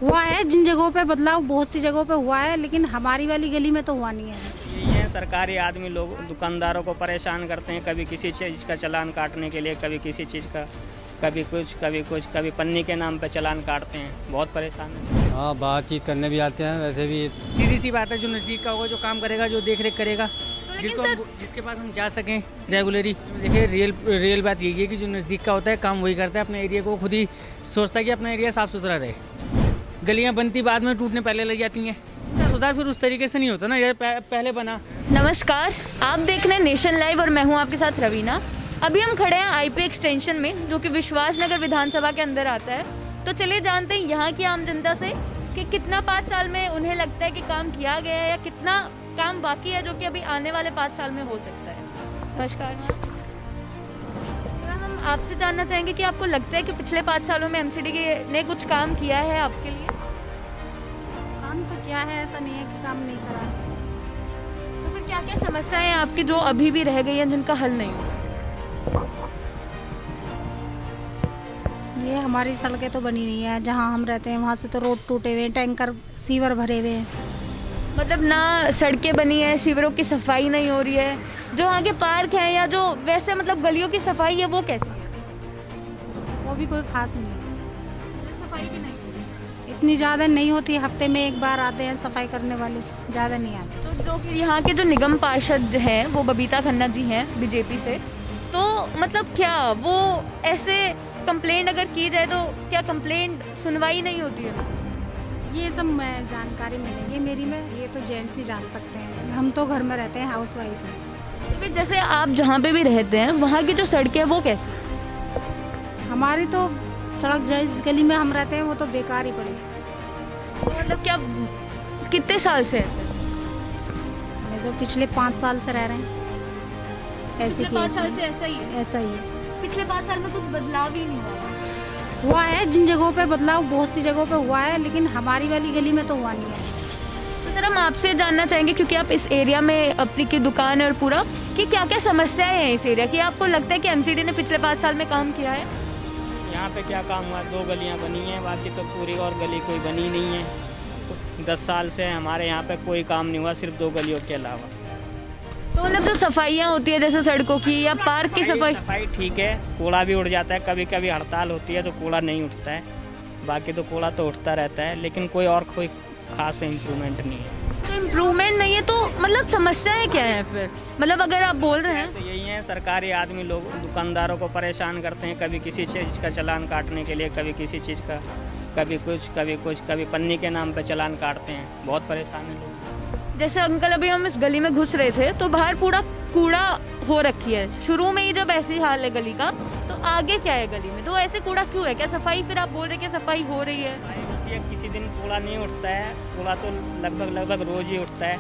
हुआ है, जिन जगहों पे बदलाव बहुत सी जगहों पे हुआ है, लेकिन हमारी वाली गली में तो हुआ नहीं है। यही है, सरकारी आदमी लोग दुकानदारों को परेशान करते हैं, कभी किसी चीज़ का चालान काटने के लिए, कभी किसी चीज़ का, कभी कुछ कभी कुछ, कभी पन्नी के नाम पे चालान काटते हैं। बहुत परेशान है। हाँ, बातचीत करने भी आते हैं, वैसे भी सीधी सी बात है, जो नज़दीक का होगा, जो काम करेगा, जो देख रेख करेगा, जिसके पास हम जा सकें रेगुलरी। देखिए रियल बात यही है कि जो नज़दीक का होता है काम वही करता है, अपने एरिया को खुद ही सोचता है कि अपना एरिया साफ़ सुथरा रहे। गलियां बनती बाद में, टूटने पहले लग जाती हैं। सुधार फिर उस तरीके से नहीं होता ना, ये पहले बना। नमस्कार, आप देख रहे हैं नेशन लाइव और मैं हूं आपके साथ रवीना। अभी हम खड़े हैं आईपी एक्सटेंशन में, जो कि विश्वासनगर विधानसभा के अंदर आता है। तो चलिए जानते हैं यहाँ की आम जनता से कि कितना 5 साल में उन्हें लगता है कि काम किया गया है या कितना काम बाकी है जो कि अभी आने वाले 5 साल में हो सकता है। नमस्कार मैम, हम आपसे जानना चाहेंगे कि आपको लगता है कि पिछले 5 सालों में एमसीडी ने कुछ काम किया है आपके लिए? काम तो क्या है, ऐसा नहीं है कि काम नहीं करा। तो फिर क्या क्या समस्याएं हैं आपकी जो अभी भी रह गई हैं, जिनका हल नहीं हुआ? ये हमारी सड़कें तो बनी नहीं है, जहाँ हम रहते हैं वहाँ से तो रोड टूटे हुए हैं, टैंकर सीवर भरे हुए हैं। मतलब ना सड़कें बनी है, सीवरों की सफाई नहीं हो रही है, जो वहाँ के पार्क हैं या जो वैसे मतलब गलियों की सफाई है वो कैसी है? वो भी कोई खास नहीं है, सफाई भी नहीं हो रही। इतनी ज़्यादा नहीं होती। हफ्ते में एक बार आते हैं सफाई करने वाले, ज़्यादा नहीं आते। तो जो कि यहाँ के जो निगम पार्षद हैं वो बबीता खन्ना जी हैं बीजेपी से, तो मतलब क्या वो ऐसे कंप्लेंट अगर की जाए तो क्या कंप्लेंट सुनवाई नहीं होती है? ये सब मैं जानकारी मिलेंगी मेरी में, ये तो जेंट्स ही जान सकते हैं। हम तो घर में रहते हैं, हाउस वाइफ हैं। तो फिर जैसे आप जहाँ पे भी रहते हैं वहाँ की जो सड़कें हैं वो कैसी है? हमारी तो सड़क जिस गली में हम रहते हैं वो तो बेकार ही पड़ी। तो मतलब क्या कितने साल से ऐसे? हमें तो पिछले 5 साल से रह रहे हैं ऐसे पिछले 5 साल से ऐसा ही है? ऐसा ही है। पिछले 5 साल में कुछ बदलाव ही नहीं हुआ? हुआ है, जिन जगहों पे बदलाव बहुत सी जगहों पे हुआ है, लेकिन हमारी वाली गली में तो हुआ नहीं है। तो सर हम आपसे जानना चाहेंगे, क्योंकि आप इस एरिया में अपनी की दुकान है और पूरा, कि क्या क्या समस्याएं हैं इस एरिया की? आपको लगता है कि एमसीडी ने पिछले 5 साल में काम किया है? यहाँ पे क्या काम हुआ, 2 गलियाँ बनी हैं, बाकी तो पूरी और गली कोई बनी नहीं है। 10 साल से हमारे यहाँ पे कोई काम नहीं हुआ, सिर्फ 2 गलियों के अलावा। तो मतलब जो सफाइयाँ होती है जैसे सड़कों की या पार्क की सफाई ठीक है, कूड़ा भी उड़ जाता है, कभी कभी हड़ताल होती है तो कूड़ा नहीं उठता है, बाकी तो कूड़ा तो उठता रहता है, लेकिन कोई खास इम्प्रूवमेंट नहीं है। तो इम्प्रूवमेंट नहीं है तो मतलब समस्याएं क्या है फिर? मतलब अगर आप बोल रहे हैं तो यही है, सरकारी आदमी लोग दुकानदारों को परेशान करते हैं, कभी किसी चीज़ का चालान काटने के लिए, कभी किसी चीज़ का, कभी कुछ, कभी पन्नी के नाम पे चालान काटते हैं। बहुत परेशान है लोग। जैसे अंकल अभी हम इस गली में घुस रहे थे तो बाहर पूरा कूड़ा हो रखी है, शुरू में ही जब ऐसी हाल है गली का, तो आगे क्या है गली में? तो ऐसे कूड़ा क्यों है? क्या सफाई फिर आप बोल रहे हैं कि सफाई हो रही है? होती है, किसी दिन कूड़ा नहीं उठता है, कूड़ा तो लगभग रोज ही उठता है,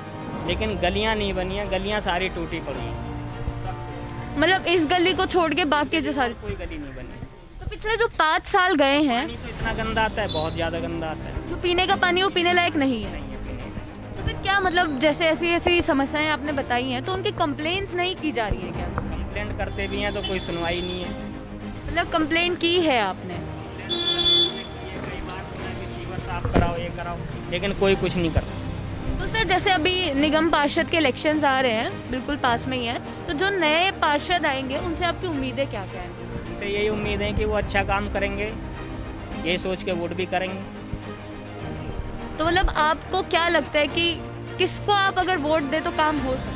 लेकिन गलियां नहीं बनी हैं, गलियां सारी टूटी पड़ी हैं। मतलब इस गली को छोड़ के बाकी जो सारी कोई गली नहीं बनी। तो पिछले जो 5 साल गए हैं, पानी तो इतना गंदा आता है, बहुत ज़्यादा गंदा आता है। जो पीने का पानी वो पीने लायक नहीं है। तो फिर क्या मतलब जैसे ऐसी ऐसी समस्याएं आपने बताई हैं तो उनकी कंप्लेंट्स नहीं की जा रही है क्या? कंप्लेंट करते भी हैं तो कोई सुनवाई नहीं है। मतलब कंप्लेंट की है आपने? कई बार सीवर साफ कराओ, ये कराओ, लेकिन कोई कुछ नहीं करता। तो सर जैसे अभी निगम पार्षद के इलेक्शंस आ रहे हैं, बिल्कुल पास में ही है, तो जो नए पार्षद आएंगे उनसे आपकी उम्मीदें क्या क्या हैं? उनसे यही उम्मीद है कि वो अच्छा काम करेंगे, यही सोच के वोट भी करेंगे। तो मतलब आपको क्या लगता है कि किसको आप अगर वोट दे तो काम हो सकता है?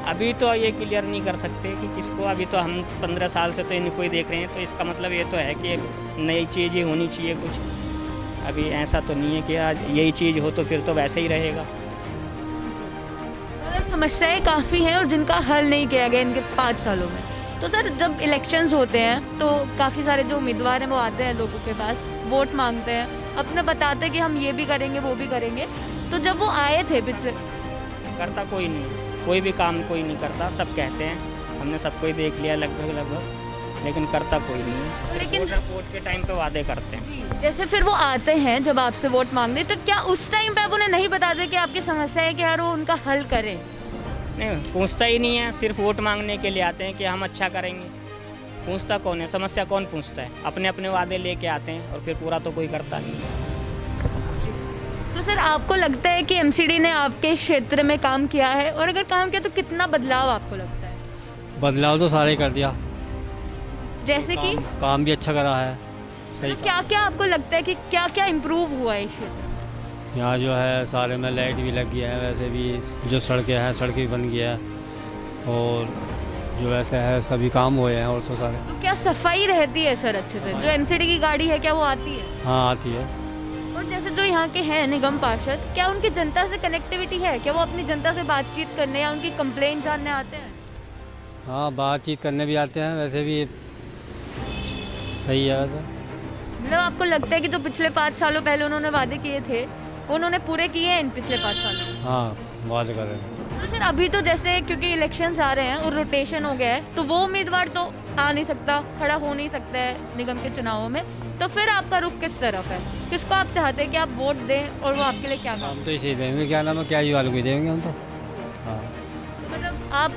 अभी तो ये क्लियर नहीं कर सकते कि किसको, अभी तो हम 15 साल से तो इनको ही देख रहे हैं, तो इसका मतलब ये तो है कि एक नई चीज़ ही होनी चाहिए कुछ। अभी ऐसा तो नहीं है कि आज यही चीज़ हो तो फिर तो वैसे ही रहेगा। मतलब समस्याएं काफ़ी हैं और जिनका हल नहीं किया गया इनके 5 सालों में। तो सर जब इलेक्शंस होते हैं तो काफ़ी सारे जो उम्मीदवार हैं वो आते हैं लोगों के पास, वोट मांगते हैं, अपने बताते हैं कि हम ये भी करेंगे वो भी करेंगे। तो जब वो आए थे पिछले, करता कोई नहीं, कोई भी काम कोई नहीं करता, सब कहते हैं, हमने सबको ही देख लिया लगभग, लेकिन करता कोई नहीं है। लेकिन वोट के टाइम पे वादे करते हैं। जी, जैसे फिर वो आते हैं जब आपसे वोट मांगने, तो क्या उस टाइम पे आप उन्हें नहीं बताते कि आपकी समस्या है कि यार वो उनका हल करें? नहीं, पूछता ही नहीं है, सिर्फ वोट मांगने के लिए आते हैं कि हम अच्छा करेंगे। पूछता कौन है, समस्या कौन पूछता है? अपने अपने वादे लेके आते हैं और फिर पूरा तो कोई करता नहीं है। तो सर आपको लगता है कि एमसीडी ने आपके क्षेत्र में काम किया है, और अगर काम किया तो कितना बदलाव आपको लगता है? बदलाव तो सारे ही कर दिया। जैसे कि काम भी अच्छा करा है। सही मतलब क्या क्या आपको लगता है कि क्या क्या इम्प्रूव हुआ है इस क्षेत्र में? यहाँ जो है सारे में लाइट भी लग गया है, वैसे भी जो सड़कें हैं सड़कें भी बन गया है, और जो वैसे है सभी काम हुए हैं और तो सारे। तो क्या सफाई रहती है सर अच्छे से? जो एमसीडी की गाड़ी है क्या वो आती है? हाँ आती है। और जैसे जो यहाँ के हैं निगम पार्षद, क्या उनकी जनता से कनेक्टिविटी है? क्या वो अपनी जनता से बातचीत करने या उनकी कंप्लेंट जानने आते हैं? हाँ बातचीत करने भी आते हैं, वैसे भी सही है वैसे। मतलब आपको लगता है कि जो पिछले 5 सालों पहले उन्होंने वादे किए थे वो उन्होंने पूरे किए हैं इन पिछले 5 सालों में? हाँ वादे कर रहे हैं। तो सर अभी तो जैसे क्योंकि इलेक्शंस आ रहे हैं और रोटेशन हो गया है, तो वो उम्मीदवार तो आ नहीं सकता, खड़ा हो नहीं सकता है निगम के चुनावों में, तो फिर आपका रुख किस तरफ है? किसको आप चाहते हैं कि आप वोट दें और वो आपके लिए क्या काम? हम तो इसे ही देंगे, क्या नाम है, क्या ही वालों को देंगे हम तो। हाँ मतलब आप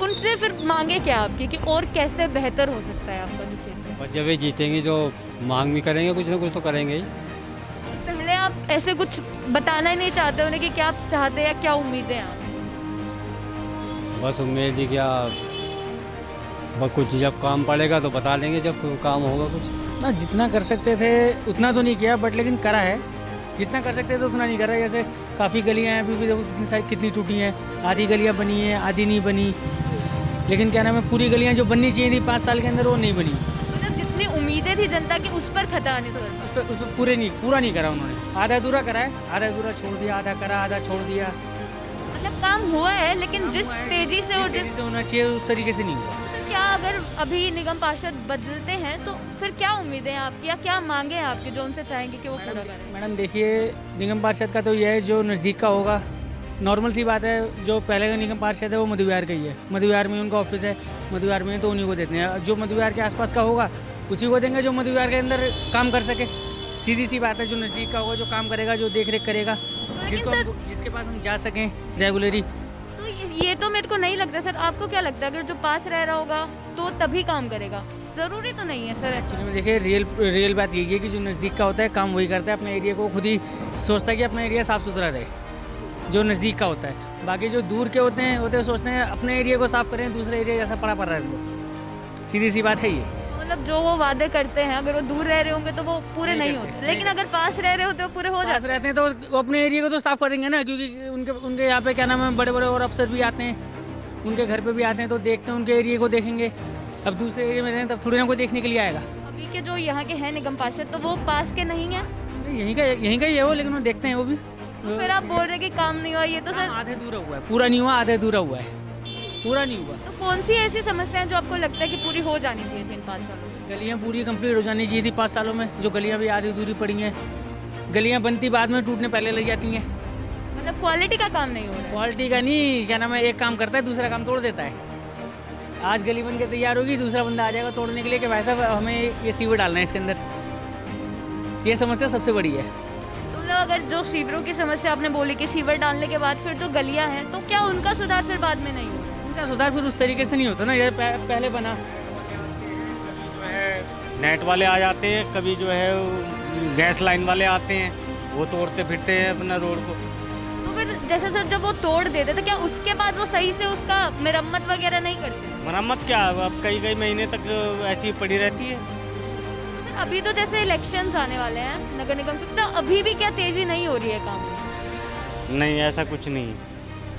उनसे फिर मांगे क्या आपकी कि और कैसे बेहतर हो सकता है आपका जो क्षेत्र? बस जब ये जीतेंगे जो मांग भी करेंगे, कुछ ना कुछ तो करेंगे ही। पहले आप ऐसे कुछ बताना ही नहीं चाहते उन्हें कि क्या आप चाहते हैं या क्या उम्मीदें हैं आप? बस उम्मीद ही क्या, बस कुछ जब काम पड़ेगा तो बता देंगे, जब काम होगा कुछ। ना जितना कर सकते थे उतना तो नहीं किया, बट लेकिन करा है। जितना कर सकते थे उतना नहीं करा। जैसे काफ़ी गलियाँ हैं अभी भी, देखो कितनी सारी कितनी टूटी हैं, आधी गलियाँ बनी हैं आधी नहीं बनी। लेकिन क्या नाम है, पूरी गलियाँ जो बननी चाहिए थी 5 साल के अंदर वो नहीं बनी। मतलब जितनी उम्मीदें थी जनता की उस पर खता नहीं था। उस पर पूरा नहीं करा उन्होंने। आधा अधूरा करा है, आधा अधूरा छोड़ दिया, आधा करा आधा छोड़ दिया। मतलब काम हुआ है लेकिन जिस तेजी से और तेजी से होना चाहिए उस तरीके से नहीं हुआ। तो क्या अगर अभी निगम पार्षद बदलते हैं तो फिर क्या उम्मीदें हैं आपकी या क्या मांगे हैं आपकी जो उनसे चाहेंगे कि वो पूरा करें? मैडम देखिए, निगम पार्षद का तो यह है जो नज़दीक का होगा। नॉर्मल सी बात है, जो पहले का निगम पार्षद है वो मधु विहार का ही है। मधु विहार में उनका ऑफिस है, मधु विहार में तो उन्हीं को देते हैं। जो मधु विहार के आसपास का होगा उसी को देंगे जो मधु विहार के अंदर काम कर सके। सीधी सी बात है, जो नज़दीक का होगा, जो काम करेगा, जो देख रेख करेगा, जिसके पास हम जा सकें रेगुलरली। तो ये तो मेरे को नहीं लगता सर। आपको क्या लगता है अगर जो पास रह रहा होगा तो तभी काम करेगा? ज़रूरी तो नहीं है सर। एक्चुअली में देखिए, रियल बात यही है कि जो नज़दीक का होता है काम वही करता है। अपने एरिया को खुद ही सोचता है कि अपना एरिया साफ़ सुथरा रहे, जो नज़दीक का होता है। बाकी जो दूर के होते हैं सोचते हैं अपने एरिया को साफ़ करें, दूसरे एरिया जैसा पड़ा रहा है तो। सीधी सी बात है ये। मतलब जो वो वादे करते हैं अगर वो दूर रह रहे होंगे तो वो पूरे नहीं होते, लेकिन अगर पास रह रहे होते तो पूरे हो पास जाते रहते हैं तो वो अपने एरिया को तो साफ़ करेंगे ना, क्योंकि उनके यहाँ पे क्या नाम है, बड़े बड़े और अफसर भी आते हैं, उनके घर पे भी आते हैं, तो देखते हैं उनके एरिया को देखेंगे। अब दूसरे एरिया में रहें तब थोड़ी ना कोई देखने के लिए आएगा। अभी के जो यहाँ के हैं निगम पार्षद तो वो पास के नहीं है, यहीं का ही है वो, लेकिन वो देखते हैं वो भी। तो फिर आप बोल रहे हैं कि काम नहीं हुआ, ये तो सर आधे अधूरा हुआ है, पूरा नहीं हुआ, आधे अधूरा हुआ है, पूरा नहीं हुआ। तो कौन सी ऐसी समस्या है जो आपको लगता है कि पूरी हो जानी चाहिए थी इन 5 सालों में? गलियाँ पूरी कंप्लीट हो जानी चाहिए थी 5 सालों में। जो गलियाँ भी आधी अधूरी पड़ी हैं, गलियाँ बनती बाद में, टूटने पहले लग जाती हैं। मतलब क्वालिटी का काम नहीं हो रहा है। क्वालिटी का नहीं, क्या नाम है, एक काम करता है दूसरा काम तोड़ देता है। आज गली बन के तैयार होगी, दूसरा बंदा आ जाएगा तोड़ने के लिए कि भाई साहब हमें ये सीवर डालना है इसके अंदर। ये समस्या सबसे बड़ी है। तो मतलब अगर जो सीवरों की समस्या आपने बोली कि सीवर डालने के बाद फिर जो गलियां हैं तो क्या उनका सुधार फिर बाद में नहीं होगा? उनका सुधार फिर उस तरीके से नहीं होता ना, ये पहले बना। नेट वाले आ जाते हैं, कभी जो है गैस लाइन वाले आते हैं, वो तोड़ते फिरते हैं अपना रोड को। तो फिर जैसे सर जब वो तोड़ देते तो क्या उसके बाद वो सही से उसका मरम्मत वगैरह नहीं करते? मरम्मत क्या, अब कई महीने तक ऐसी पड़ी रहती है। तो सर अभी तो जैसे इलेक्शंस आने वाले हैं नगर निगम के, तो अभी भी क्या तेजी नहीं हो रही है काम में? नहीं, ऐसा कुछ नहीं है।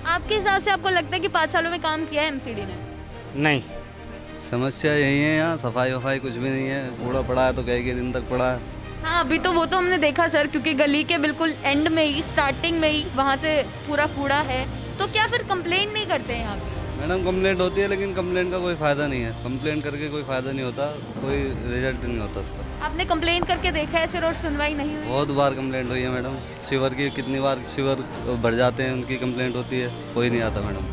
आपके हिसाब से आपको लगता है कि 5 सालों में काम किया है एमसीडी ने? नहीं, समस्या यही है, यहाँ सफाई वफाई कुछ भी नहीं है, कूड़ा पड़ा है तो कई दिन तक पड़ा है। हाँ अभी तो वो तो हमने देखा सर, क्योंकि गली के बिल्कुल एंड में ही, स्टार्टिंग में ही वहाँ से पूरा कूड़ा है। तो क्या फिर कंप्लेंट नहीं करते हैं यहाँ पे? मैडम कंप्लेंट होती है लेकिन कंप्लेंट का कोई फ़ायदा नहीं है, कंप्लेंट करके कोई फ़ायदा नहीं होता, कोई रिजल्ट नहीं होता उसका। आपने कंप्लेंट करके देखा है सर और सुनवाई नहीं हुई? बहुत बार कंप्लेंट हुई है मैडम, सीवर की कितनी बार सीवर भर जाते हैं, उनकी कंप्लेंट होती है, कोई नहीं आता मैडम।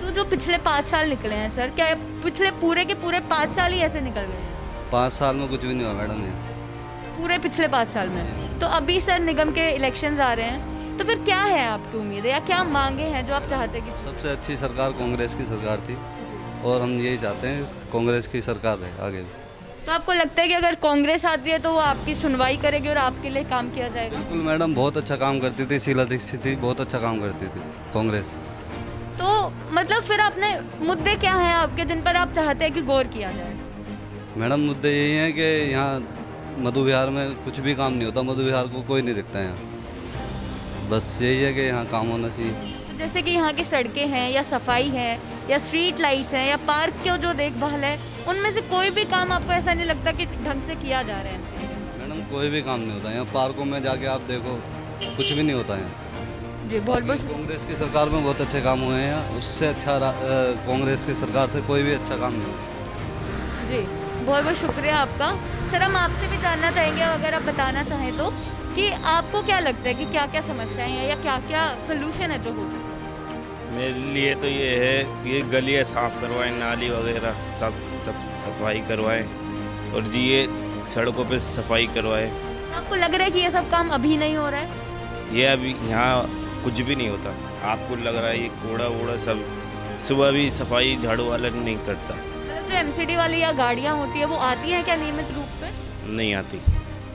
तो जो पिछले 5 साल निकले हैं सर, क्या पिछले पूरे के पूरे 5 साल ही ऐसे निकल गए हैं? 5 साल में कुछ भी नहीं हुआ मैडम ये। पूरे पिछले 5 साल में? तो अभी सर निगम के इलेक्शंस आ रहे हैं, तो फिर क्या है आपकी उम्मीद है या क्या मांगे हैं जो आप चाहते हैं कि? सबसे अच्छी सरकार कांग्रेस की सरकार थी और हम यही चाहते हैं कांग्रेस की सरकार रहे आगे भी। तो आपको लगता है कि अगर कांग्रेस आती है तो वो आपकी सुनवाई करेगी और आपके लिए काम किया जाएगा? बिल्कुल मैडम, बहुत अच्छा काम करती थी शीला दीक्षित थी, बहुत अच्छा काम करती थी कांग्रेस। तो मतलब फिर आपने मुद्दे क्या हैं आपके जिन पर आप चाहते हैं कि गौर किया जाए? मैडम मुद्दे यही हैं कि यहाँ मधु विहार में कुछ भी काम नहीं होता, मधु विहार को कोई नहीं दिखता है यहाँ। बस यही है कि यहाँ काम होना चाहिए। जैसे कि यहाँ की सड़कें हैं या सफाई है या स्ट्रीट लाइट्स हैं या पार्क के जो देखभाल है, उनमें से कोई भी काम आपको ऐसा नहीं लगता कि ढंग से किया जा रहा है MCD में? मैडम कोई भी काम नहीं होता यहाँ, पार्कों में जाके आप देखो कुछ भी नहीं होता यहाँ। जी बहुत बहुत कांग्रेस की सरकार में बहुत अच्छे काम हुए हैं यहाँ, उससे अच्छा कांग्रेस की सरकार से कोई भी अच्छा काम नहीं हुआ। जी बहुत बहुत शुक्रिया आपका। सर हम आपसे भी जानना चाहेंगे, अगर आप बताना चाहें तो, कि आपको क्या लगता है कि क्या क्या समस्याएं हैं या क्या क्या सोल्यूशन है जो हो सकता है? मेरे लिए तो ये है कि ये गलियाँ साफ़ करवाएं, नाली वगैरह सब सफाई करवाएं और जी ये सड़कों पे सफाई करवाएं। आपको लग रहा है कि ये सब काम अभी नहीं हो रहा है? ये अभी यहाँ कुछ भी नहीं होता। आपको लग रहा है ये कूड़ा वूड़ा सब सुबह भी सफाई झाड़ू वाला नहीं करता। मतलब जो MCD वाली या गाड़ियाँ होती है वो आती हैं क्या नियमित रूप पे? नहीं आती।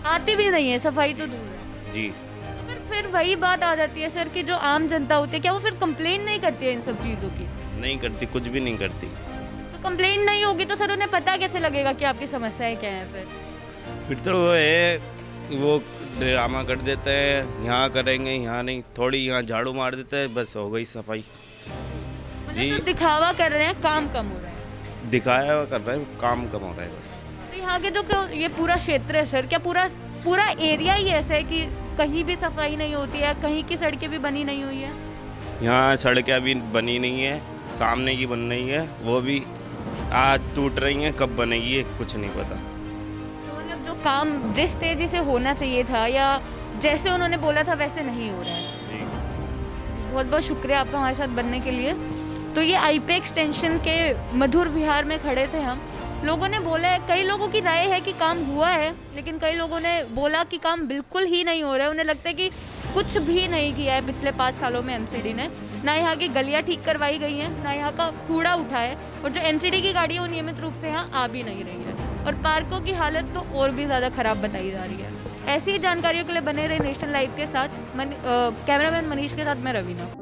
आती भी नहीं है, सफाई तो दूर है। जी तो फिर वही बात आ जाती है सर कि जो आम जनता होती है क्या वो फिर कंप्लेन नहीं करती है इन सब चीज़ों की? नहीं करती, कुछ भी नहीं करती। तो कंप्लेन नहीं होगी तो सर उन्हें पता कैसे लगेगा कि आपकी समस्याएं क्या है फिर तो वो है वो ड्रामा कर देते हैं, यहाँ करेंगे यहाँ नहीं, थोड़ी यहाँ झाड़ू मार देते हैं, बस हो गई सफाई। मतलब तो दिखावा कर रहे हैं, काम कम हो रहा है। दिखाया हुआ कर रहे हैं, काम कम हो रहा है बस। तो यहाँ के जो ये पूरा क्षेत्र है सर, क्या पूरा एरिया ही ऐसा है कि कहीं भी सफाई नहीं होती है, कहीं की सड़कें भी बनी नहीं हुई है? यहाँ सड़कें अभी बनी नहीं है, सामने की बन रही है, वो भी आज टूट रही हैं, कब बनेगी ये कुछ नहीं पता। तो मतलब जो काम जिस तेजी से होना चाहिए था या जैसे उन्होंने बोला था वैसे नहीं हो रहा है। जी बहुत बहुत शुक्रिया आपका हमारे साथ बनने के लिए। तो ये IP एक्सटेंशन के मधुर विहार में खड़े थे हम। लोगों ने बोला है, कई लोगों की राय है कि काम हुआ है, लेकिन कई लोगों ने बोला कि काम बिल्कुल ही नहीं हो रहा है। उन्हें लगता है कि कुछ भी नहीं किया है पिछले 5 सालों में MCD ने। ना यहाँ की गलियाँ ठीक करवाई गई हैं, ना यहाँ का कूड़ा उठा है, और जो MCD की गाड़ी है वो नियमित रूप से यहाँ आ भी नहीं रही है, और पार्कों की हालत तो और भी ज़्यादा ख़राब बताई जा रही है। ऐसी ही जानकारियों के लिए बने रहे नेशनल लाइव के साथ। कैमरामैन मनीष के साथ मैं रवीना।